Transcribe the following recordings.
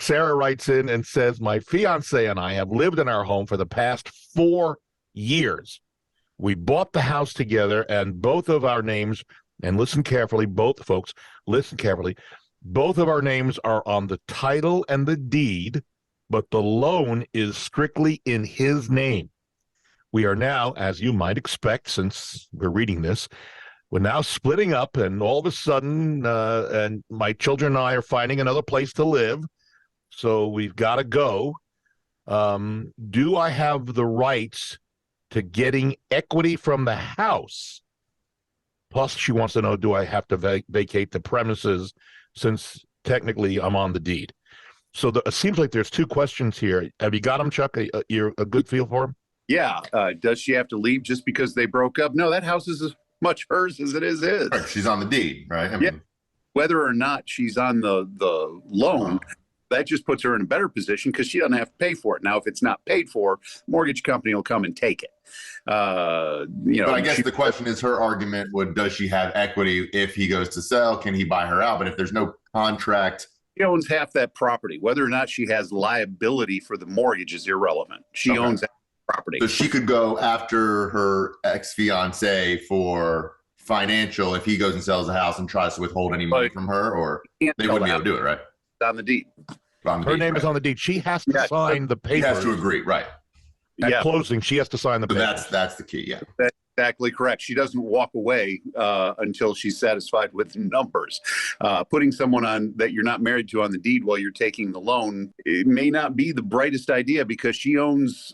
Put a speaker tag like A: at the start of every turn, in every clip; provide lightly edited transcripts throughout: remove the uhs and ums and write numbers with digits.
A: Sarah writes in and says, my fiance and I have lived in our home for the past 4 years. We bought the house together, and both of our names, and listen carefully, both folks, listen carefully, both of our names are on the title and the deed, but the loan is strictly in his name. We are now, as you might expect, since we're reading this, we're now splitting up, and all of a sudden, and my children and I are finding another place to live, so we've got to go. Do I have the rights to getting equity from the house? Plus, she wants to know, do I have to vacate the premises since technically I'm on the deed? So it seems like there's 2 questions here. Have you got them, Chuck? You're a good feel for them?
B: Yeah. Does she have to leave just because they broke up? No, that house is as much hers as it is his.
C: Right, she's on the deed, right? I mean,
B: yeah. Whether or not she's on the loan, that just puts her in a better position because she doesn't have to pay for it. Now, if it's not paid for, mortgage company will come and take it.
C: But I guess the question is, her argument does she have equity if he goes to sell? Can he buy her out? But if there's no contract,
B: she owns half that property. Whether or not she has liability for the mortgage is irrelevant. She owns that property.
C: So she could go after her ex-fiance for financial if he goes and sells the house and tries to withhold any money from her, or they wouldn't be able to do it, right?
B: On the deed.
A: Her name is on the deed. She has to sign the papers.
C: She has to agree, right?
A: At closing, she has to sign the papers.
C: That's the key, yeah.
B: That's exactly correct. She doesn't walk away until she's satisfied with the numbers. Putting someone on that you're not married to on the deed while you're taking the loan, it may not be the brightest idea because she owns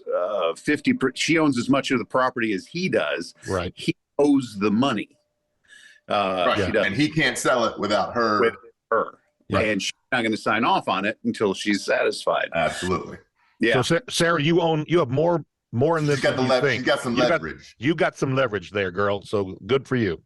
B: she owns as much of the property as he does.
A: Right.
B: He owes the money.
C: Right. And he can't sell it without her.
B: With her.
A: Right.
B: And she's not going to sign off on it until she's satisfied.
C: Absolutely.
B: Yeah.
A: So Sarah, you have more in this.
C: She's got some leverage.
A: You got some leverage there, girl. So good for you.